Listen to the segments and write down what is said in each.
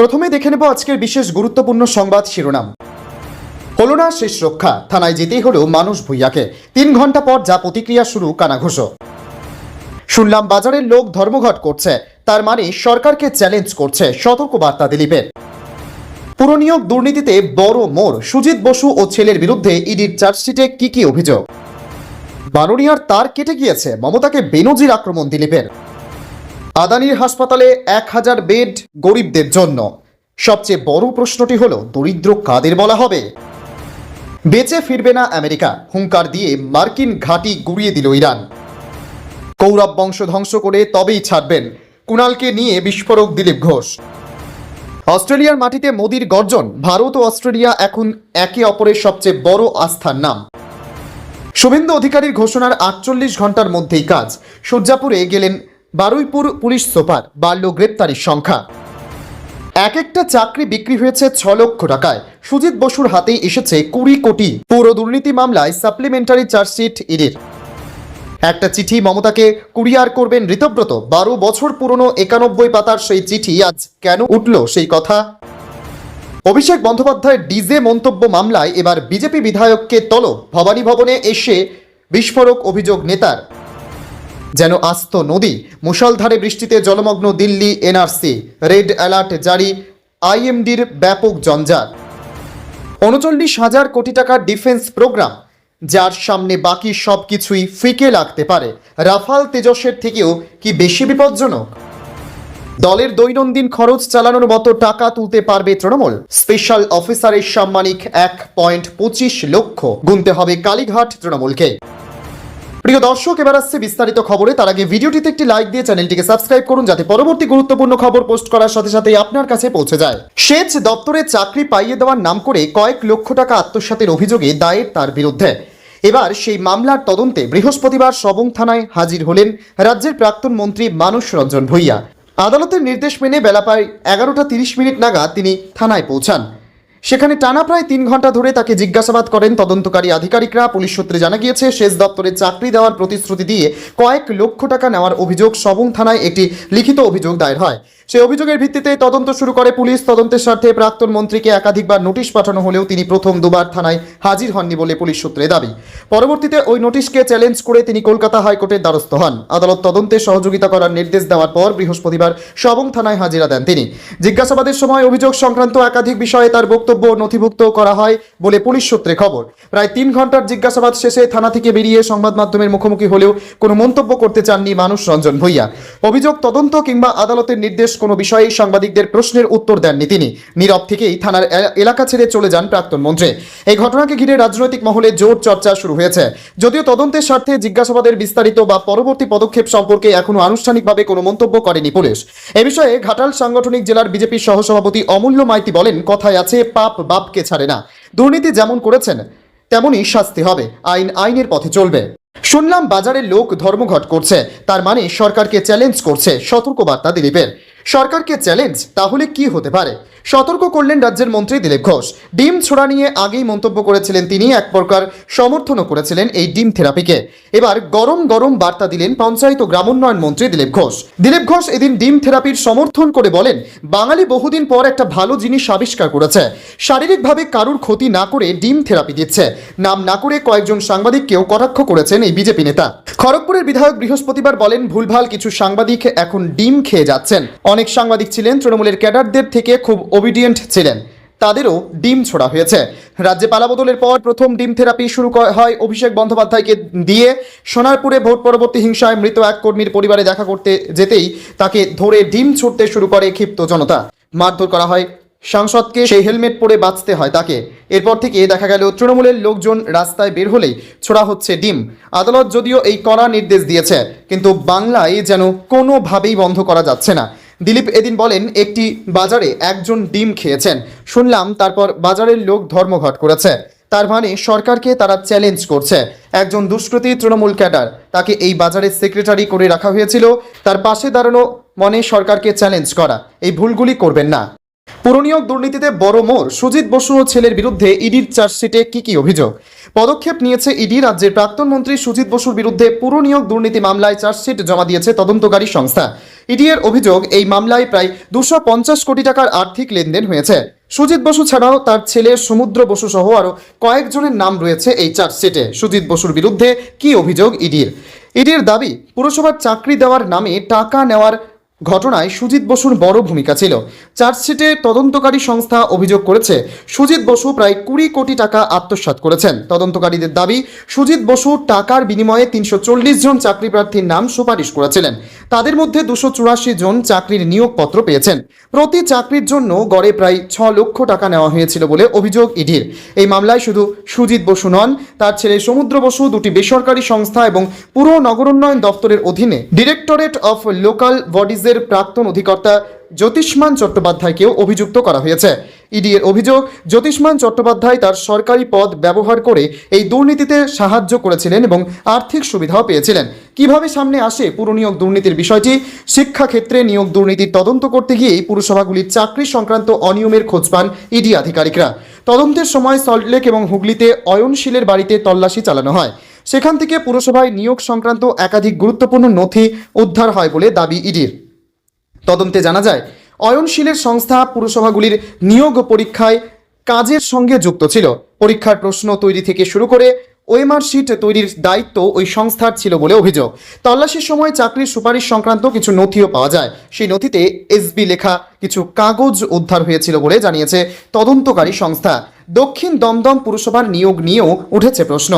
প্রথমে দেখে নেব আজকের বিশেষ গুরুত্বপূর্ণ সংবাদ শিরোনাম। হলো না শেষ রক্ষা, থানায় যেতেই হলো মানুষ ভূঁইয়াকে। 3 ঘন্টা পর যা প্রতিক্রিয়া শুরু কানাঘুষো। শুনলাম বাজারের লোক ধর্মঘট করছে, তার মানে সরকারকে চ্যালেঞ্জ করছে, সতর্ক বার্তা দিলীপের। পুরনিয়োগ দুর্নীতিতে বড় মোড়, সুজিত বসু ও ছেলের বিরুদ্ধে ইডির চার্জশিটে কি অভিযোগ। বারুনিয়ার তার কেটে গিয়েছে, মমতাকে বেনজির আক্রমণ দিলীপের। আদানির হাসপাতালে 1000 বেড গরিবদের জন্য। সবচেয়ে বড় প্রশ্নটি হলো দরিদ্র কাদের বলা হবে। বেঁচে ফিরবে না আমেরিকা, হুঙ্কার দিয়ে মার্কিন ঘাঁটি গুড়িয়ে দিল ইরান। কৌরব বংশ ধ্বংস করে তবেই ছাড়বেন, কুণালকে নিয়ে বিস্ফোরক দিলীপ ঘোষ। অস্ট্রেলিয়ার মাটিতে মোদির গর্জন, ভারত ও অস্ট্রেলিয়া এখন একে অপরের সবচেয়ে বড় আস্থার নাম। শুভেন্দু অধিকারীর ঘোষণার 48 ঘন্টার মধ্যেই কাজ। সূর্যাপুরে গেলেন বারুইপুর পুলিশ সুপার, বাড়ল গ্রেপ্তারির সংখ্যা। এক একটা চাকরি বিক্রি হয়েছে 6 লক্ষ টাকায়। সুজিত বসুর হাতেই এসেছে 20 কোটি। পুরো দুর্নীতি মামলায় সাপ্লিমেন্টারি চার্জশিট ইডির। একটা চিঠি মমতাকে কুরিয়ার করবেন ঋতব্রত। 12 বছর পুরনো 91 পাতার সেই চিঠি আজ কেন উঠল সেই কথা। অভিষেক বন্দ্যোপাধ্যায়ের ডিজে মন্তব্য মামলায় এবার বিজেপি বিধায়ককে তলব। ভবানী ভবনে এসে বিস্ফোরক অভিযোগ নেতার। যেন আস্ত নদী, মুষলধারে বৃষ্টিতে জলমগ্ন দিল্লি এনআরসি। রেড অ্যালার্ট জারি, আইএমডির ব্যাপক জঞ্জাল। 39,000 কোটি টাকার ডিফেন্স প্রোগ্রাম, যার সামনে বাকি সব কিছুই ফিকে লাগতে পারে। রাফাল তেজসের থেকেও কি বেশি বিপজ্জনক। দলের দৈনন্দিন খরচ চালানোর মতো টাকা তুলতে পারবে তৃণমূল। স্পেশাল অফিসারের সাম্মানিক 1.25 লক্ষ গুনতে হবে কালীঘাট তৃণমূলকে। প্রিয় দর্শক, এবার আসছে বিস্তারিত খবরে। তার আগে ভিডিওটিতে একটি লাইক দিয়ে চ্যানেলটিকে সাবস্ক্রাইব করুন, যাতে পরবর্তী গুরুত্বপূর্ণ খবর পোস্ট করার সাথে সাথেই আপনার কাছে পৌঁছে যায়। সেচ দপ্তরে চাকরি পাইয়ে দেওয়ার নাম করে কয়েক লক্ষ টাকা আত্মসাতের অভিযোগে দায়ের তার বিরুদ্ধে। এবার সেই মামলার তদন্তে বৃহস্পতিবার সবং থানায় হাজির হলেন রাজ্যের প্রাক্তন মন্ত্রী মানস রঞ্জন ভূঁইয়া। আদালতের নির্দেশ মেনে বেলা প্রায় 11:30 নাগাদ তিনি থানায় পৌঁছান। সেখানে টানা প্রায় 3 ঘন্টা ধরে তাকে জিজ্ঞাসাবাদ করেন তদন্তকারী আধিকারিকরা। পুলিশ সূত্রে জানা গিয়েছে, সেচ দপ্তরে চাকরি দেওয়ার প্রতিশ্রুতি দিয়ে কয়েক লক্ষ টাকা নেওয়ার অভিযোগ সবং থানায় একটি লিখিত অভিযোগ দায়ের হয়। সেই অভিযোগের ভিত্তিতে তদন্ত শুরু করে পুলিশ। তদন্তের স্বার্থে প্রাক্তন মন্ত্রীকে একাধিকবার নোটিশ পাঠানো হলেও তিনি প্রথম 2বার থানায় হাজির হননি বলে পুলিশ সূত্রে দাবি। পরবর্তীতে ওই নোটিশকে চ্যালেঞ্জ করে তিনি কলকাতা হাইকোর্টের দ্বারস্থ হন। আদালত তদন্তে সহযোগিতা করার নির্দেশ দেওয়ার পর বৃহস্পতিবার সবং থানায় হাজিরা দেন তিনি। জিজ্ঞাসাবাদের সময় অভিযোগ সংক্রান্ত একাধিক বিষয়ে তার বক্তব্য নথিভুক্ত করা হয় বলে পুলিশ সূত্রে খবর। প্রায় 3 ঘন্টার জিজ্ঞাসাবাদ শেষে থানা থেকে বেরিয়ে সংবাদ মাধ্যমের মুখোমুখি হলেও কোনো মন্তব্য করতে চাননি মানস রঞ্জন ভূঁইয়া। অভিযোগ তদন্ত কিংবা আদালতের নির্দেশ কোনো বিষয়ে সাংবাদিকদের প্রশ্নের উত্তর দেননি তিনি। নীরব থেকেই থানার এলাকা ছেড়ে চলে যান প্রাক্তন মন্ত্রী। এই ঘটনাকে ঘিরে রাজনৈতিক মহলে জোর চর্চা শুরু হয়েছে। যদিও তদন্তের স্বার্থে জিজ্ঞাসাবাদের বিস্তারিত বা পরবর্তী পদক্ষেপ সম্পর্কে এখনো আনুষ্ঠানিকভাবে কোনো মন্তব্য করেনি পুলিশ। এ বিষয়ে ঘাটাল সাংগঠনিক জেলার বিজেপির সহসভাপতি অমূল্য মাইতি বলেন, কথায় আছে, পাপ বাপকে ছাড়ে না। দুর্নীতি যেমন করেছেন তেমনই শাস্তি হবে, আইন আইনের পথে চলবে। শুনলাম বাজারের লোক ধর্মঘট করছে, তার মানে সরকারকে চ্যালেঞ্জ করছে, সতর্ক বার্তা দিলীপের। সরকারকে চ্যালেঞ্জ, তাহলে কি হতে পারে? সতর্ক করলেন রাজ্যের মন্ত্রী দিলীপ ঘোষ। ডিম ছোড়া নিয়ে আগেই মন্তব্য করেছিলেন তিনি, এক প্রকার সমর্থনও করেছিলেন এই ডিম থেরাপিকে। এবার গরম গরম বার্তা দিলেন পঞ্চায়েত ও গ্রামোন্নয়ন মন্ত্রী দিলীপ ঘোষ। দিলীপ ঘোষ এদিন ডিম থেরাপির সমর্থন করে বলেন, বাঙালি বহুদিন পর একটা ভালো জিনিস আবিষ্কার করেছে। শারীরিকভাবে কারুর ক্ষতি না করে ডিম থেরাপি দিচ্ছে। নাম না করে কয়েকজন সাংবাদিককেও কটাক্ষ করেছেন এই বিজেপি নেতা। খড়গপুরের বিধায়ক বৃহস্পতিবার বলেন, ভুলভাল কিছু সাংবাদিক এখন ডিম খেয়ে যাচ্ছেন। অনেক সাংবাদিক ছিলেন তৃণমূলের ক্যাডারদের থেকে খুব ওবিডিয়েন্ট ছিলেন, তাদেরও ডিম ছোড়া হয়েছে। রাজ্যে পালাবদলের পর প্রথম ডিম থেরাপি শুরু হয় অভিষেক বন্দ্যোপাধ্যায়কে দিয়ে। সোনারপুরে ভোট পরবর্তী হিংসায় মৃত এক কর্মীর পরিবারে দেখা করতে যেতেই তাকে ধরে ডিম ছুটতে শুরু করে ক্ষিপ্ত জনতা। মারধর করা হয় সাংসদকে, সেই হেলমেট পরে বাঁচতে হয় তাকে। এরপর থেকে দেখা গেল তৃণমূলের লোকজন রাস্তায় বের হলেই ছোড়া হচ্ছে ডিম। আদালত যদিও এই কড়া নির্দেশ দিয়েছে, কিন্তু বাংলায় যেন কোনোভাবেই বন্ধ করা যাচ্ছে না। দিলীপ এদিন বলেন, একটি বাজারে একজন ডিম খেয়েছেন শুনলাম, তারপর বাজারের লোক ধর্মঘট করেছে। তার মানে সরকারকে তারা চ্যালেঞ্জ করছে। একজন দুষ্কৃতী তৃণমূল ক্যাডার, তাকে এই বাজারের সেক্রেটারি করে রাখা হয়েছিল। তার পাশে দাঁড়ানো মানে সরকারকে চ্যালেঞ্জ করা। এই ভুলগুলি করবেন না। পুরনিয়োগ দুর্নীতিতে বড় মোড়, সুজিত বসু ও ছেলের বিরুদ্ধে ইডির চার্জশিটে কি অভিযোগ? পদক্ষেপ নিয়েছে ইডি। রাজ্যের প্রাক্তন মন্ত্রী সুজিত বসুর বিরুদ্ধে পুরনিয়োগ দুর্নীতি মামলায় চার্জশিট জমা দিয়েছে তদন্তকারী সংস্থা। ইডি এর অভিযোগ, এই মামলায় প্রায় 250 কোটি টাকার আর্থিক লেনদেন হয়েছে। সুজিত বসু ছাড়াও তার ছেলে সমুদ্র বসু সহ আরও কয়েকজনের নাম রয়েছে এই চার্জশিটে। সুজিত বসুর বিরুদ্ধে কি অভিযোগ ইডির দাবি, পুরসভার চাকরি দেওয়ার নামে টাকা নেওয়ার ঘটনায় সুজিত বসুর বড় ভূমিকা ছিল। চার্জশিটে তদন্তকারী সংস্থা অভিযোগ করেছে, সুজিত বসু প্রায় 20 কোটি টাকা আত্মসাৎ করেছেন। তদন্তকারীদের দাবি, সুজিত বসু টাকার বিনিময়ে 340 জন চাকরি প্রার্থীর নাম সুপারিশ করেছিলেন। তাদের মধ্যে 284 জন চাকরির নিয়োগপত্র পেয়েছেন। প্রতি চাকরির জন্য গড়ে প্রায় 6 লক্ষ টাকা নেওয়া হয়েছিল বলে অভিযোগ ইডির। এই মামলায় শুধু সুজিত বসু নন, তার ছেলে সমুদ্র বসু, দুটি বেসরকারি সংস্থা এবং পুর নগরোন্নয়ন দপ্তরের অধীনে ডিরেক্টরেট অফ লোকাল বডিজের প্রাক্তন অধিকর্তা জ্যোতিষ্মান চট্টোপাধ্যায়কেও অভিযুক্ত করা হয়েছে। ইডি এর অভিযোগ, জ্যোতিষ্মান চট্টোপাধ্যায় তার সরকারি পদ ব্যবহার করে এই দুর্নীতিতে সাহায্য করেছিলেন এবং আর্থিক সুবিধাও পেয়েছিলেন। কিভাবে সামনে আসে পুরনিয়োগ দুর্নীতির বিষয়টি? শিক্ষাক্ষেত্রে নিয়োগ দুর্নীতির তদন্ত করতে গিয়েই পুরসভাগুলির চাকরি সংক্রান্ত অনিয়মের খোঁজ পান ইডি আধিকারিকরা। তদন্তের সময় সল্টলেক এবং হুগলিতে অয়নশীলের বাড়িতে তল্লাশি চালানো হয়। সেখান থেকে পুরসভায় নিয়োগ সংক্রান্ত একাধিক গুরুত্বপূর্ণ নথি উদ্ধার হয় বলে দাবি ইডির। তদন্তে জানা যায়, অয়নশীলের সংস্থা পুরসভাগুলির নিয়োগ পরীক্ষায় কাজের সঙ্গে যুক্ত ছিল। পরীক্ষার প্রশ্ন তৈরি থেকে শুরু করে ওএমআর শিট তৈরির দায়িত্ব ওই সংস্থার ছিল বলে অভিযোগ। তল্লাশির সময় চাকরির সুপারিশ সংক্রান্ত কিছু নথিও পাওয়া যায়। সেই নথিতে এসবি লেখা কিছু কাগজ উদ্ধার হয়েছিল বলে জানিয়েছে তদন্তকারী সংস্থা। দক্ষিণ দমদম পুরসভার নিয়োগ নিয়েও উঠেছে প্রশ্ন।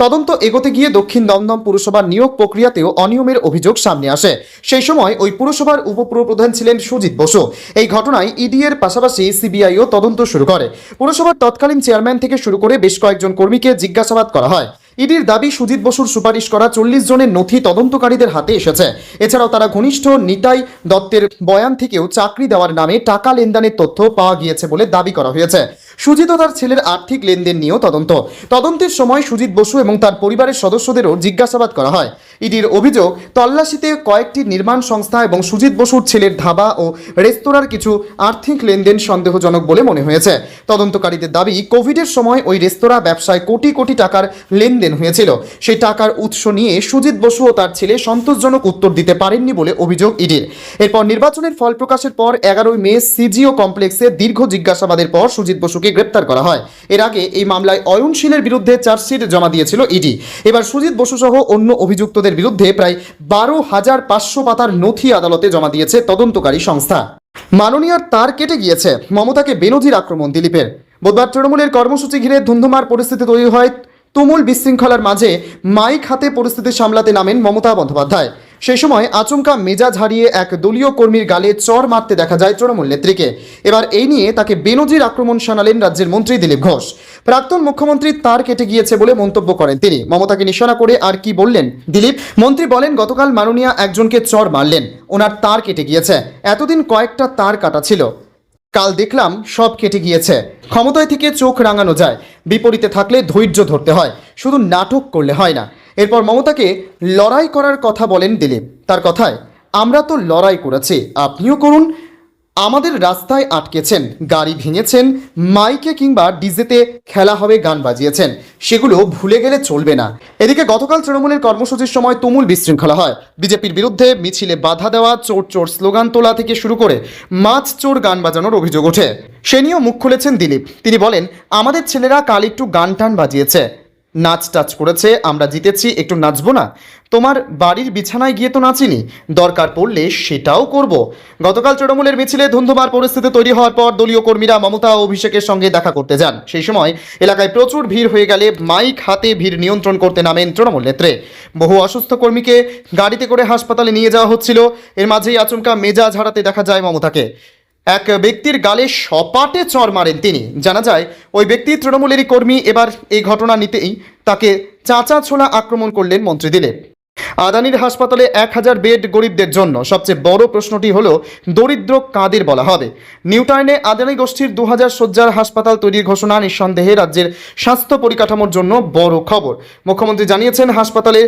তদন্ত এগোতে গিয়ে দক্ষিণ দমদম পুরসভার নিয়োগ প্রক্রিয়াতেও অনিয়মের অভিযোগ সামনে আসে। সেই সময় ওই পুরসভার উপপুরপ্রধান ছিলেন সুজিত বসু। এই ঘটনায় ইডি এর পাশাপাশি সিবিআইও তদন্ত শুরু করে। পুরসভার তৎকালীন চেয়ারম্যান থেকে শুরু করে বেশ কয়েকজন কর্মীকে জিজ্ঞাসাবাদ করা হয়। ইডির দাবি, সুজিত বসুর সুপারিশ করা 40 জনের নথি তদন্তকারীদের হাতে এসেছে। এছাড়াও তারা ঘনিষ্ঠ নিতাই দত্তের বয়ান থেকেও চাকরি দেওয়ার নামে টাকা লেনদেনের তথ্য পাওয়া গিয়েছে বলে দাবি করা হয়েছে। সুজিত ও তার ছেলের আর্থিক লেনদেন নিয়েও তদন্তের সময় সুজিত বসু এবং তার পরিবারের সদস্যদেরও জিজ্ঞাসাবাদ করা হয়। ইডির অভিযোগ, তল্লাশিতে কয়েকটি নির্মাণ সংস্থা এবং সুজিত বসুর ছেলের ধাবা ও রেস্তোরাঁর কিছু আর্থিক লেনদেন সন্দেহজনক বলে মনে হয়েছে। তদন্তকারীদের দাবি, কোভিডের সময় ওই রেস্তোরাঁ ব্যবসায় কোটি কোটি টাকার লেনদেন হয়েছিল। সেই টাকার উৎস নিয়ে সুজিত বসু ও তার ছেলে সন্তোষজনক উত্তর দিতে পারেননি বলে অভিযোগ ইডির। এরপর নির্বাচনের ফল প্রকাশের পর 11 মে সিজিও কমপ্লেক্সে দীর্ঘ জিজ্ঞাসাবাদের পর সুজিত বসুকে গ্রেপ্তার করা হয়। এর আগে এই মামলায় অয়নশীলের বিরুদ্ধে চার্জশিট জমা দিয়েছিল ইডি। এবার সুজিত বসু সহ অন্য অভিযুক্তদের বিরুদ্ধে প্রায় 12,500 পাতার নথি আদালতে জমা দিয়েছে তদন্তকারী সংস্থা। মাননীয়ার তার কেটে গিয়েছে, মমতাকে বেনজির আক্রমণ দিলীপের। বুধবার তৃণমূলের কর্মসূচি ঘিরে ধুন্ধুমার পরিস্থিতি তৈরি হয়। তুমুল বিশৃঙ্খলার মাঝে মাইক হাতে পরিস্থিতি সামলাতে নামেন মমতা বন্দ্যোপাধ্যায়। সেই সময় আচমকা মেজাজ হারিয়ে এক দলীয় কর্মীর গালে চর মারতে দেখা যায় তৃণমূল নেত্রীকে। এবার এই নিয়ে তাকে বেনজির আক্রমণ শানালেন রাজ্যের মন্ত্রী দিলীপ ঘোষ। প্রাক্তন মুখ্যমন্ত্রী তার কেটে গিয়েছে বলে মন্তব্য করেন তিনি। মমতাকে নিশানা করে আর কি বললেন দিলীপ? মন্ত্রী বলেন, গতকাল মাননীয়া একজনকে চর মারলেন, ওনার তার কেটে গিয়েছে। এতদিন কয়েকটা তার কাটা ছিল, কাল দেখলাম সব কেটে গিয়েছে। ক্ষমতায় থেকে চোখ রাঙানো যায়, বিপরীতে থাকলে ধৈর্য ধরতে হয়, শুধু নাটক করলে হয় না। এরপর মমতাকে লড়াই করার কথা বলেন দিলীপ। তার কথায়, আমরা তো লড়াই করেছি, আপনিও করুন। আমাদের রাস্তায় আটকেছেন, গাড়ি ভেঙেছেন, মাইকে কিংবা ডিজেতে খেলা হবে গান বাজিয়েছেন, সেগুলো ভুলে গেলে চলবে না। এদিকে গতকাল তৃণমূলের কর্মসূচির সময় তুমুল বিশৃঙ্খলা হয়। বিজেপির বিরুদ্ধে মিছিলে বাধা দেওয়া, চোর চোর স্লোগান তোলা থেকে শুরু করে মাছ চোর গান বাজানোর অভিযোগ ওঠে। সে নিয়েও মুখ খুলেছেন দিলীপ। তিনি বলেন, আমাদের ছেলেরা কাল একটু গান টান বাজিয়েছে, নাচ টাচ করেছে, আমরা জিতেছি, একটু নাচবো না? তোমার বাড়ির বিছানায় গিয়ে তো নাচিনি, দরকার পড়লে সেটাও করব। গতকাল তৃণমূলের মিছিলে ধুন্ধুমার পরিস্থিতি তৈরি হওয়ার পর দলীয় কর্মীরা মমতা ও অভিষেকের সঙ্গে দেখা করতে যান। সেই সময় এলাকায় প্রচুর ভিড় হয়ে গেলে মাইক হাতে ভিড় নিয়ন্ত্রণ করতে নামেন তৃণমূল নেত্রী। বহু অসুস্থ কর্মীকে গাড়িতে করে হাসপাতালে নিয়ে যাওয়া হচ্ছিল। এর মাঝেই আচমকা মেজাজ হারাতে দেখা যায় মমতাকে। এক ব্যক্তির গালে সপাটে চড় মারেন তিনি। জানা যায়, ওই ব্যক্তি তৃণমূলেরই কর্মী। এবার এই ঘটনা নিতেই তাকে চাঁচা ছোলা আক্রমণ করলেন মন্ত্রী দিলীপ। আদানির হাসপাতালে 1000 বেড গরিবদের জন্য। সবচেয়ে বড় প্রশ্নটি হলো, দরিদ্র কাদের বলা হবে? নিউটাউনে আদানি গোষ্ঠীর 2000 শয্যার হাসপাতাল তৈরির ঘোষণা নিঃসন্দেহে রাজ্যের স্বাস্থ্য পরিকাঠামোর জন্য বড় খবর। মুখ্যমন্ত্রী জানিয়েছেন, হাসপাতালে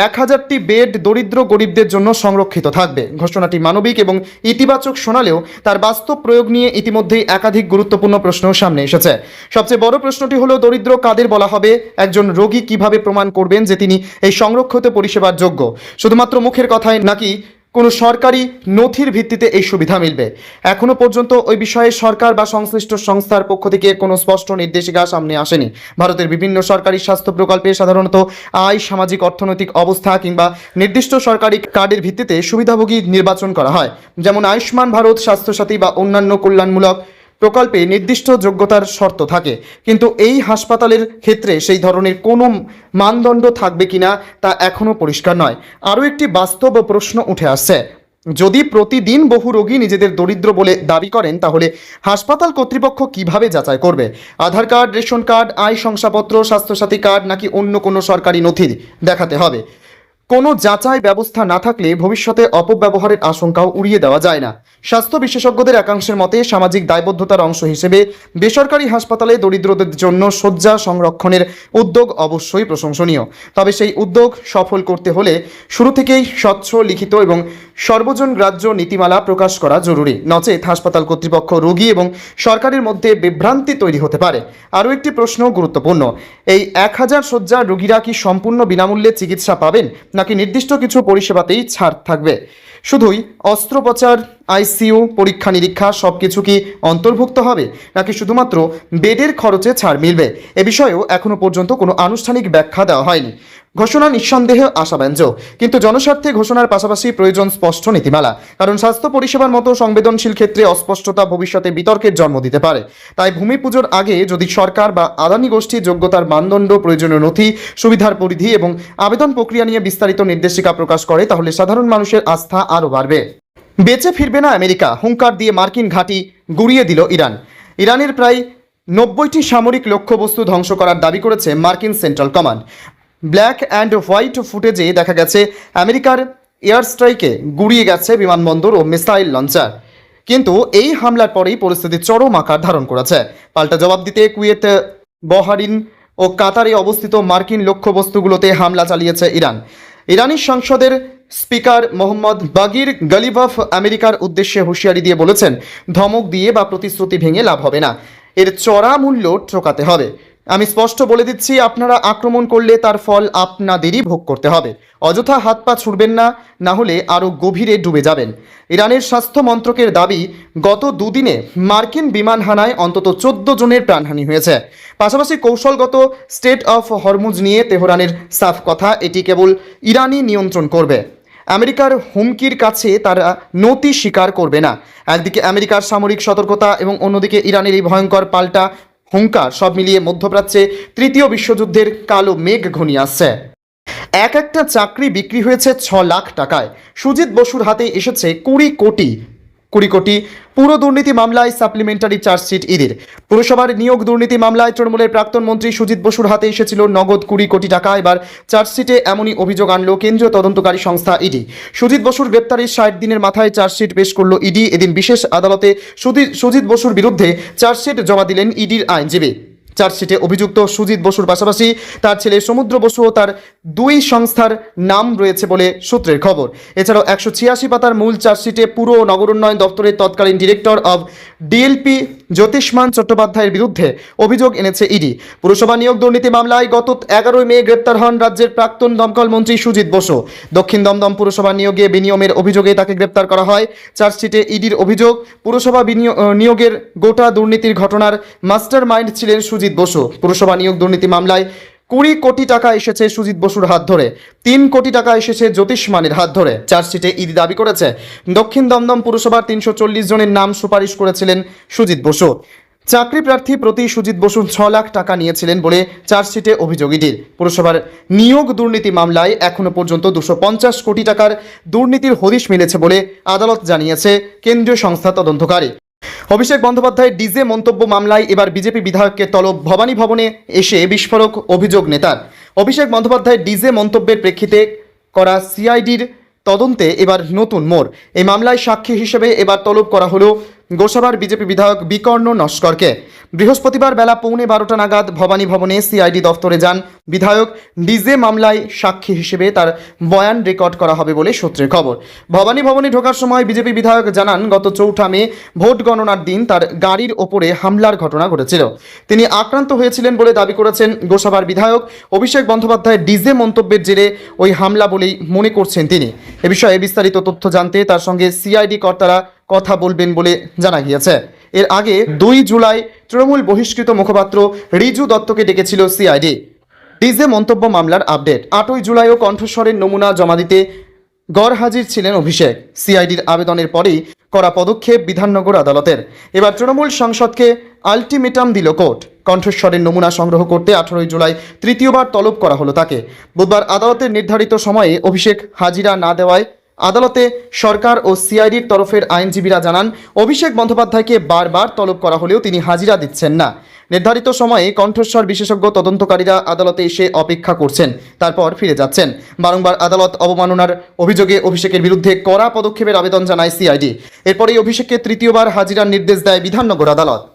1000টি বেড দরিদ্র গরিবদের জন্য সংরক্ষিত থাকবে। ঘোষণাটি মানবিক এবং ইতিবাচক শোনালেও তার বাস্তব প্রয়োগ নিয়ে ইতিমধ্যেই একাধিক গুরুত্বপূর্ণ প্রশ্ন সামনে এসেছে। সবচেয়ে বড় প্রশ্নটি হলো, দরিদ্র কাদের বলা হবে? একজন রোগী কিভাবে প্রমাণ করবেন যে তিনি এই সংরক্ষিত পরিষেবার যোগ্য? শুধুমাত্র মুখের কথায়, নাকি কোনো সরকারি নথির ভিত্তিতে এই সুবিধা মিলবে? এখনো পর্যন্ত ওই বিষয়ে সরকার বা সংশ্লিষ্ট সংস্থার পক্ষ থেকে কোনো স্পষ্ট নির্দেশিকা সামনে আসেনি। ভারতের বিভিন্ন সরকারি স্বাস্থ্য প্রকল্পে সাধারণত আয়, সামাজিক অর্থনৈতিক অবস্থা কিংবা নির্দিষ্ট সরকারি কার্ডের ভিত্তিতে সুবিধাভোগী নির্বাচন করা হয়। যেমন আয়ুষ্মান ভারত, স্বাস্থ্যসাথী বা অন্যান্য কল্যাণমূলক প্রকল্পে নির্দিষ্ট যোগ্যতার শর্ত থাকে, কিন্তু এই হাসপাতালের ক্ষেত্রে সেই ধরনের কোনো মানদণ্ড থাকবে কিনা তা এখনও পরিষ্কার নয়। আরও একটি বাস্তব প্রশ্ন উঠে আসছে, যদি প্রতিদিন বহু রোগী নিজেদের দরিদ্র বলে দাবি করেন, তাহলে হাসপাতাল কর্তৃপক্ষ কিভাবে যাচাই করবে? আধার কার্ড, রেশন কার্ড, আয় শংসাপত্র, স্বাস্থ্যসাথী কার্ড নাকি অন্য কোনো সরকারি নথি দেখাতে হবে? কোনো যাচাই ব্যবস্থা না থাকলে ভবিষ্যতে অপব্যবহারের আশঙ্কাও উড়িয়ে দেওয়া যায় না। স্বাস্থ্য বিশেষজ্ঞদের একাংশের মতে, সামাজিক দায়বদ্ধতার অংশ হিসেবে বেসরকারি হাসপাতালে দরিদ্রদের জন্য শয্যা সংরক্ষণের উদ্যোগ অবশ্যই প্রশংসনীয়। তবে সেই উদ্যোগ সফল করতে হলে শুরু থেকেই স্বচ্ছ, লিখিত এবং সর্বজন গ্রাহ্য নীতিমালা প্রকাশ করা জরুরি। নচেত হাসপাতাল কর্তৃপক্ষ, রোগী এবং সরকারের মধ্যে বিভ্রান্তি তৈরি হতে পারে। আরও একটি প্রশ্ন গুরুত্বপূর্ণ, এই 1000 শয্যার রোগীরা কি সম্পূর্ণ বিনামূল্যে চিকিৎসা পাবেন, নাকি নির্দিষ্ট কিছু পরিষেবাতেই ছাড় থাকবে? শুধুই অস্ত্রোপচার, আইসিইউ, পরীক্ষা নিরীক্ষা সবকিছু কি অন্তর্ভুক্ত হবে, নাকি শুধুমাত্র বেডের খরচে ছাড় মিলবে? এ বিষয়েও এখনো পর্যন্ত কোনো আনুষ্ঠানিক ব্যাখ্যা দেওয়া হয়নি। ঘোষণা নিঃসন্দেহে আশাব্যঞ্জক, কিন্তু জনস্বার্থে ঘোষণার পাশাপাশি প্রয়োজন স্পষ্ট নীতিমালা। কারণ স্বাস্থ্য পরিষেবার মতো সংবেদনশীল ক্ষেত্রে অস্পষ্টতা ভবিষ্যতে বিতর্কের জন্ম দিতে পারে। তাই ভূমি পুজোর আগে যদি সরকার বা আদানি গোষ্ঠী যোগ্যতার মানদণ্ড, প্রয়োজনীয় নথি, সুবিধার পরিধি এবং আবেদন প্রক্রিয়া নিয়ে বিস্তারিত নির্দেশিকা প্রকাশ করে, তাহলে সাধারণ মানুষের আস্থা আরও বাড়বে। বেঁচে ফিরবে না আমেরিকা, হুঙ্কার দিয়ে মার্কিন ঘাঁটি গুঁড়িয়ে দিল ইরান। ইরানের প্রায় 90টি সামরিক লক্ষ্যবস্তু ধ্বংস করার দাবি করেছে মার্কিন central command. Black and white ফুটেজে দেখা গেছে আমেরিকার এয়ার স্ট্রাইকে গুঁড়িয়ে গেছে বিমানবন্দর ও মিসাইল লঞ্চার। কিন্তু এই হামলার পরেই পরিস্থিতি চরম আকার ধারণ করেছে। পাল্টা জবাব দিতে কুয়েত, বহরিন ও কাতারে অবস্থিত মার্কিন লক্ষ্যবস্তুগুলোতে হামলা চালিয়েছে ইরান। ইরানি সংসদের স্পিকার মোহাম্মদ বাগির গালিবাফ আমেরিকার উদ্দেশ্যে হুঁশিয়ারি দিয়ে বলেছেন, ধমক দিয়ে বা প্রতিশ্রুতি ভেঙে লাভ হবে না, এর চড়া মূল্য চোকাতে হবে। আমি স্পষ্ট বলে দিচ্ছি, আপনারা আক্রমণ করলে তার ফল আপনাদেরই ভোগ করতে হবে। অযথা হাত পা ছুড়বেন না, না হলে আরও গভীরে ডুবে যাবেন। ইরানের স্বাস্থ্য মন্ত্রকের দাবি, গত দুদিনে মার্কিন বিমান হানায় অন্তত 14 জনের প্রাণহানি হয়েছে। পাশাপাশি কৌশলগত স্টেট অফ হরমুজ নিয়ে তেহরানের সাফ কথা, এটি কেবল ইরানই নিয়ন্ত্রণ করবে। আমেরিকার হুমকির কাছে তারা নতি স্বীকার করবে না। একদিকে আমেরিকার সামরিক সতর্কতা এবং অন্যদিকে ইরানের এই ভয়ঙ্কর পাল্টা হুঙ্কার, সব মিলিয়ে মধ্যপ্রাচ্যে তৃতীয় বিশ্বযুদ্ধের কালো মেঘ ঘনিয়ে আসছে। একটা চাকরি বিক্রি হয়েছে 6 লাখ টাকায়। সুজিত বসুর হাতে এসেছে 20 কোটি। পুরো দুর্নীতি মামলায় সাপ্লিমেন্টারি চার্জশিট ইডির। পুরসভার নিয়োগ দুর্নীতি মামলায় তৃণমূলের প্রাক্তন মন্ত্রী সুজিত বসুর হাতে এসেছিল নগদ 20 কোটি টাকা। এবার চার্জশিটে এমনই অভিযোগ আনলো কেন্দ্রীয় তদন্তকারী সংস্থা ইডি। সুজিত বসুর গ্রেপ্তারের 60 দিনের মাথায় চার্জশিট পেশ করল ইডি। এদিন বিশেষ আদালতে সুজিত বসুর বিরুদ্ধে চার্জশিট জমা দিলেন ইডির আইনজীবী। চার্জশিটে অভিযুক্ত সুজিত বসুর পাশাপাশি তার ছেলে সমুদ্র বসু ও তার 2 সংস্থার নাম রয়েছে বলে সূত্রের খবর। এছাড়াও 186 পাতার মূল চার্জশিটে পুর ও নগর উন্নয়ন দপ্তরের তৎকালীন ডিরেক্টর অব ডিএলপি জ্যোতিষ্মান চট্টোপাধ্যায়ের বিরুদ্ধে অভিযোগ এনেছে ইডি। পুরসভা নিয়োগ দুর্নীতি মামলায় গত 11 মে গ্রেপ্তার হন রাজ্যের প্রাক্তন দমকল মন্ত্রী সুজিত বসু। দক্ষিণ দমদম পুরসভা নিয়োগে বিনিয়োগের অভিযোগে তাকে গ্রেপ্তার করা হয়। চার্জশিটে ইডির অভিযোগ, পুরসভা নিয়োগের গোটা দুর্নীতির ঘটনার মাস্টার মাইন্ড ছিলেন সুজিত বসু। পুরসভা নিয়োগ দুর্নীতি মামলায় 20 কোটি টাকা এসেছে সুজিত বসুর হাত ধরে, 3 কোটি টাকা এসেছে জ্যোতিষ্মানের হাত ধরে। চার্জশিটে ইডি দাবি করেছে, দক্ষিণ দমদম পুরসভার 340 জনের নাম সুপারিশ করেছিলেন সুজিত বসু। চাকরি প্রার্থী প্রতি সুজিত বসু 6 লাখ টাকা নিয়েছিলেন বলে চার্জশিটে অভিযোগ ইডির। পুরসভার নিয়োগ দুর্নীতি মামলায় এখনো পর্যন্ত 250 কোটি টাকার দুর্নীতির হদিশ মিলেছে বলে আদালত জানিয়েছে কেন্দ্রীয় সংস্থা তদন্তকারী। অভিষেক বন্দ্যোপাধ্যায়ের ডিজে মন্তব্য মামলায় এবার বিজেপি বিধায়ককে তলব। ভবানী ভবনে এসে বিস্ফোরক অভিযোগ নেতার। অভিষেক বন্দ্যোপাধ্যায়ের ডিজে মন্তব্যের প্রেক্ষিতে করা সিআইডির তদন্তে এবার নতুন মোড়। এই মামলায় সাক্ষী হিসেবে এবার তলব করা হলো গোসাবার বিজেপি বিধায়ক বিকর্ণ নস্করকে। বৃহস্পতিবার বেলা 11:15 নাগাদ ভবানী ভবনে সিআইডি দফতরে যান বিধায়ক। ডিজে মামলায় সাক্ষী হিসেবে তার বয়ান রেকর্ড করা হবে বলে সূত্রের খবর। ভবানী ভবনে ঢোকার সময় বিজেপি বিধায়ক জানান, গত 4 মে ভোট গণনার দিন তার গাড়ির ওপরে হামলার ঘটনা ঘটেছিল। তিনি আক্রান্ত হয়েছিলেন বলে দাবি করেছেন গোসাবার বিধায়ক। অভিষেক বন্দ্যোপাধ্যায়ের ডিজে মন্তব্যের জেরে ওই হামলা বলেই মনে করছেন তিনি। এ বিষয়ে বিস্তারিত তথ্য জানতে তার সঙ্গে সিআইডি কর্তারা কথা বলবেন বলে জানা গিয়েছে। এর আগে 2 জুলাই তৃণমূল বহিষ্কৃত মুখপাত্র রিজু দত্তকে ডেকেছিল সিআইডি। ডিজে মন্তব্য মামলার আপডেট। 8ই জুলাইও কণ্ঠস্বরের নমুনা জমা দিতে গড়হাজির ছিলেন অভিষেক। সিআইডির আবেদনের পরেই করা পদক্ষেপ বিধাননগর আদালতের। এবার তৃণমূল সাংসদকে আলটিমেটাম দিল কোর্ট। কণ্ঠস্বরের নমুনা সংগ্রহ করতে 18ই জুলাই তৃতীয়বার তলব করা হলো তাকে। বুধবার আদালতের নির্ধারিত সময়ে অভিষেক হাজিরা না দেওয়ায় আদালতে সরকার ও সিআইডির তরফের আইনজীবীরা জানান, অভিষেক বন্দ্যোপাধ্যায়কে বারবার তলব করা হলেও তিনি হাজিরা দিচ্ছেন না। নির্ধারিত সময়ে কণ্ঠস্বর বিশেষজ্ঞ তদন্তকারীরা আদালতে এসে অপেক্ষা করছেন, তারপর ফিরে যাচ্ছেন। বারংবার আদালত অবমাননার অভিযোগে অভিষেকের বিরুদ্ধে কড়া পদক্ষেপের আবেদন জানায় সিআইডি। এরপরেই অভিষেককে তৃতীয়বার হাজিরার নির্দেশ দেয় বিধাননগর আদালত।